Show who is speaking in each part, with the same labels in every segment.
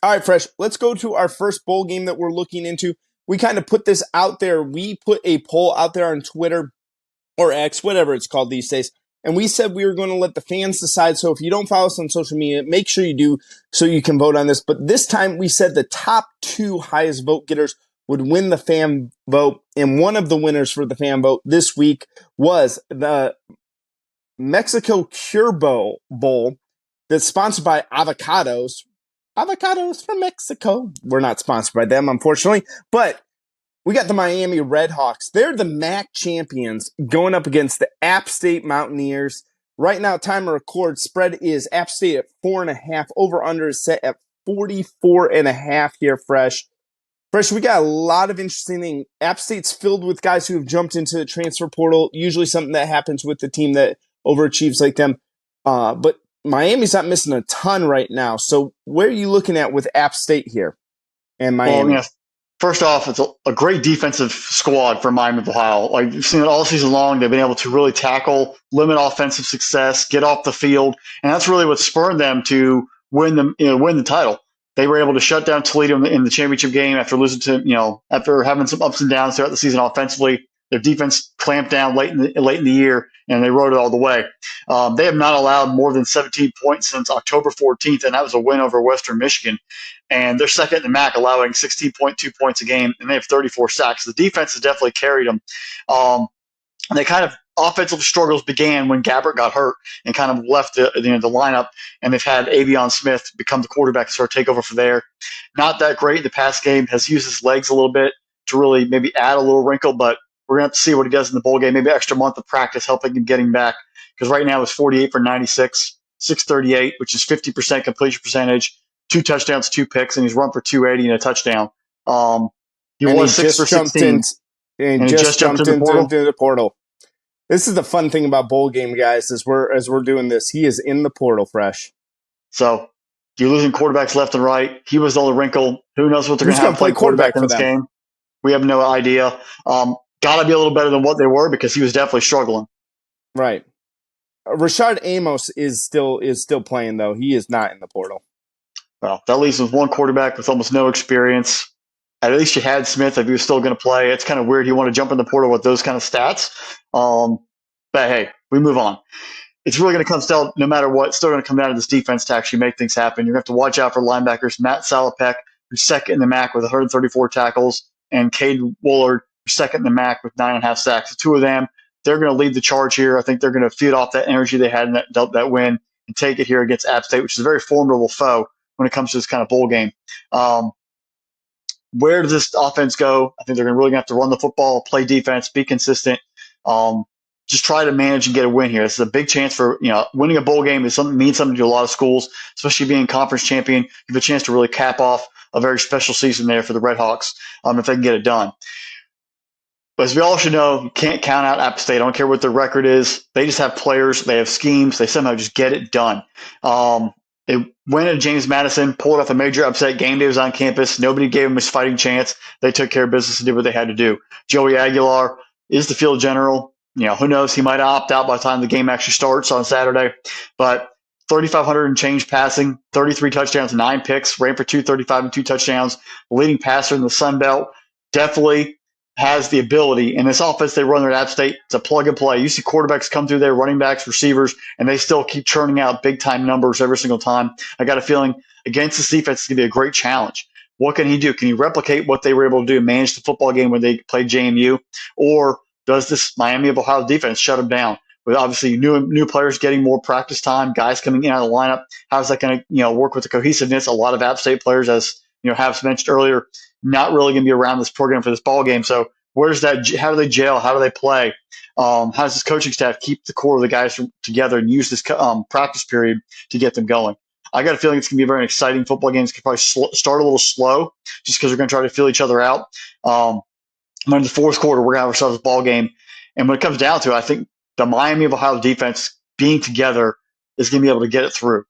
Speaker 1: All right, Fresh, let's go to our first bowl game that we're looking into. We kind of put this out there. We put a poll out there on Twitter or X, whatever it's called these days. And we said we were going to let the fans decide. So if you don't follow us on social media, make sure you do so you can vote on this. But this time we said the top two highest vote getters would win the fan vote. And one of the winners for the fan vote this week was the Mexico Cure Bowl that's sponsored by Avocados. Avocados from Mexico. We're not sponsored by them, unfortunately. But we got the Miami RedHawks. They're the MAC champions going up against the App State Mountaineers. Right now, time of record, spread is App State at 4.5. Over-under is set at 44.5 here, Fresh. Fresh, we got a lot of interesting things. App State's filled with guys who have jumped into the transfer portal, usually something that happens with the team that overachieves like them. But Miami's not missing a ton right now. So where are you looking at with App State here and Miami?
Speaker 2: Well, first off, it's a great defensive squad for Miami of Ohio. Like you've seen it all season long. They've been able to really tackle, limit offensive success, get off the field, and that's really what spurred them to win the title. They were able to shut down Toledo in the championship game after losing to after having some ups and downs throughout the season offensively. Their defense clamped down late in the year, and they rode it all the way. They have not allowed more than 17 points since October 14th, and that was a win over Western Michigan. And they're second in the MAC, allowing 16.2 points a game, and they have 34 sacks. The defense has definitely carried them. And they kind of offensive struggles began when Gabbert got hurt and kind of left the lineup, and they've had Avion Smith become the quarterback and start take over for there. Not that great in the pass game, has used his legs a little bit to really maybe add a little wrinkle, but we're going to have to see what he does in the bowl game. Maybe an extra month of practice helping him getting back, because right now it's 48 for 96, 638, which is 50% completion percentage, 2 touchdowns, 2 picks, and he's run for 280 and a touchdown. He was 6 for 16.
Speaker 1: And just jumped into the portal. This is the fun thing about bowl game, guys, as we're doing this. He is in the portal, Fresh.
Speaker 2: So you're losing quarterbacks left and right. He was the only wrinkle. Who knows what they're going to have to play quarterback in this game? We have no idea. Got to be a little better than what they were, because he was definitely struggling.
Speaker 1: Right. Rashad Amos is still playing, though. He is not in the portal.
Speaker 2: Well, that leaves with one quarterback with almost no experience. At least you had Smith if he was still going to play. It's kind of weird you want to jump in the portal with those kind of stats. But hey, we move on. It's really going to come still, no matter what, it's still going to come down to this defense to actually make things happen. You're going to have to watch out for linebackers. Matt Salopek, who's second in the MAC with 134 tackles, and Cade Woolard, who's second in the MAC with 9.5 sacks. The two of them, they're going to lead the charge here. I think they're going to feed off that energy they had in that win and take it here against App State, which is a very formidable foe when it comes to this kind of bowl game. Where does this offense go? I think they're really going to have to run the football, play defense, be consistent. Just try to manage and get a win here. This is a big chance for, winning a bowl game means something to a lot of schools, especially being conference champion. You have a chance to really cap off a very special season there for the RedHawks if they can get it done. But as we all should know, you can't count out App State. I don't care what their record is. They just have players. They have schemes. They somehow just get it done. They went to James Madison, pulled off a major upset. Game day was on campus. Nobody gave them his fighting chance. They took care of business and did what they had to do. Joey Aguilar is the field general. Who knows? He might opt out by the time the game actually starts on Saturday. But 3,500 and change passing, 33 touchdowns, 9 picks, ran for 235 and 2 touchdowns. Leading passer in the Sun Belt. Definitely has the ability. In this offense they run at App State, it's a plug and play. You see quarterbacks come through there, running backs, receivers, and they still keep churning out big-time numbers every single time. I got a feeling against this defense it's going to be a great challenge. What can he do? Can he replicate what they were able to do, manage the football game when they played JMU? Or does this Miami of Ohio defense shut him down? With obviously new players getting more practice time, guys coming in out of the lineup, how's that going to work with the cohesiveness? A lot of App State players, as Habs mentioned earlier, not really going to be around this program for this ball game. So where's that? How do they gel? How do they play? How does this coaching staff keep the core of the guys together and use this practice period to get them going? I got a feeling it's going to be a very exciting football game. It's going to probably start a little slow just because we're going to try to feel each other out. In the fourth quarter, we're going to have ourselves a ball game. And when it comes down to it, I think the Miami of Ohio defense being together is going to be able to get it through.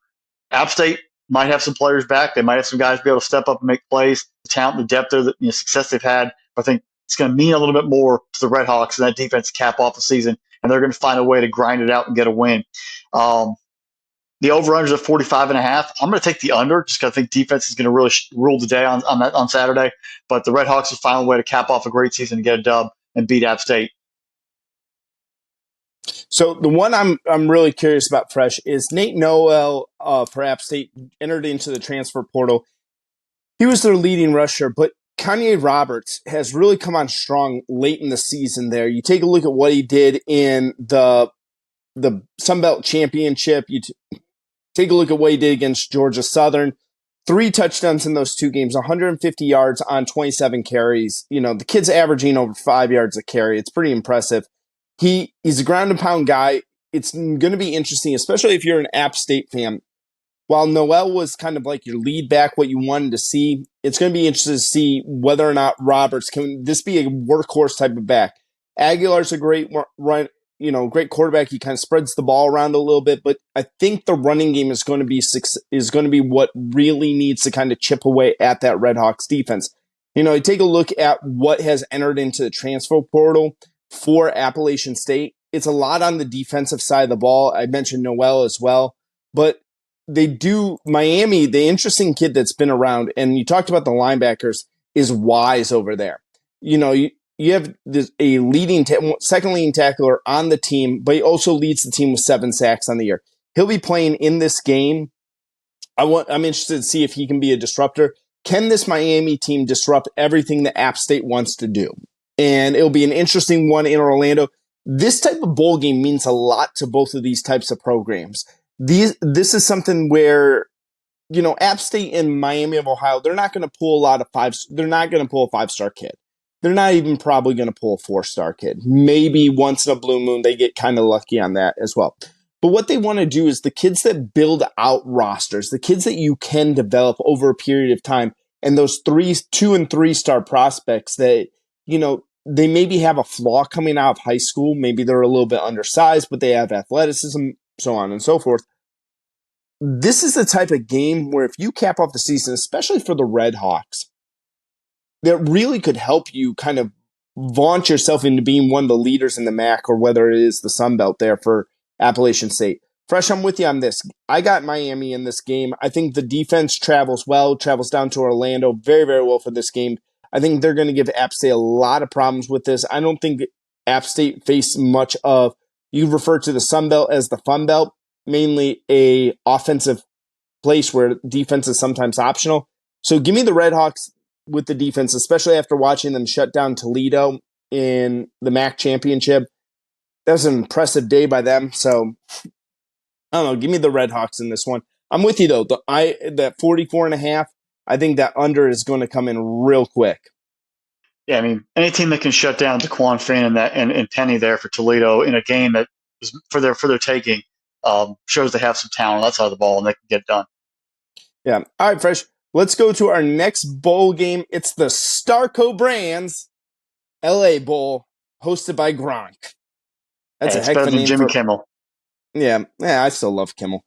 Speaker 2: App State might have some players back. They might have some guys be able to step up and make plays. The talent, the depth, the success they've had. I think it's going to mean a little bit more to the RedHawks and that defense cap off the season, and they're going to find a way to grind it out and get a win. The over-under is at 45.5. I'm going to take the under just because I think defense is going to really rule the day on Saturday. But the RedHawks will find a way to cap off a great season and get a dub and beat App State.
Speaker 1: So the one I'm really curious about, Fresh, is Nate Noel for App State entered into the transfer portal. He was their leading rusher, but Kanye Roberts has really come on strong late in the season there. You take a look at what he did in the Sun Belt Championship. Take a look at what he did against Georgia Southern. 3 touchdowns in those 2 games, 150 yards on 27 carries. You know, the kid's averaging over 5 yards a carry. It's pretty impressive. He's a ground and pound guy. It's going to be interesting, especially if you're an App State fan. While Noel was kind of like your lead back, what you wanted to see, it's going to be interesting to see whether or not Roberts can this be a workhorse type of back. Aguilar's a great run, great quarterback. He kind of spreads the ball around a little bit, but I think the running game is going to be what really needs to kind of chip away at that RedHawks defense. You take a look at what has entered into the transfer portal for Appalachian State. It's a lot on the defensive side of the ball. I mentioned Noel as well, but Miami, the interesting kid that's been around, and you talked about the linebackers, is Wise over there. You have a second leading tackler on the team, but he also leads the team with 7 sacks on the year. He'll be playing in this game. I'm interested to see if he can be a disruptor. Can this Miami team disrupt everything that App State wants to do? And it'll be an interesting one in Orlando. This type of bowl game means a lot to both of these types of programs. This is something where, App State and Miami of Ohio, they're not going to pull a lot of fives. They're not going to pull a 5-star kid. They're not even probably going to pull a 4-star kid. Maybe once in a blue moon, they get kind of lucky on that as well. But what they want to do is the kids that build out rosters, the kids that you can develop over a period of time, and those 2 and 3-star prospects that, they maybe have a flaw coming out of high school. Maybe they're a little bit undersized, but they have athleticism, so on and so forth. This is the type of game where if you cap off the season, especially for the RedHawks, that really could help you kind of vaunt yourself into being one of the leaders in the MAC, or whether it is the Sun Belt there for Appalachian State. Fresh, I'm with you on this. I got Miami in this game. I think the defense travels down to Orlando very, very well for this game. I think they're going to give App State a lot of problems with this. I don't think App State faced much of, you refer to the Sun Belt as the Fun Belt, mainly a offensive place where defense is sometimes optional. So give me the RedHawks with the defense, especially after watching them shut down Toledo in the MAC championship. That was an impressive day by them. So I don't know. Give me the RedHawks in this one. I'm with you though. That 44.5. I think that under is going to come in real quick.
Speaker 2: Yeah, I mean, any team that can shut down DeQuan Finn and Penny there for Toledo in a game that is for their taking shows they have some talent on that side of the ball and they can get it done.
Speaker 1: Yeah. All right, Fresh. Let's go to our next bowl game. It's the Starco Brands LA Bowl, hosted by Gronk. That's
Speaker 2: Hey,
Speaker 1: a heck of a name
Speaker 2: Jimmy Kimmel.
Speaker 1: Yeah, I still love Kimmel.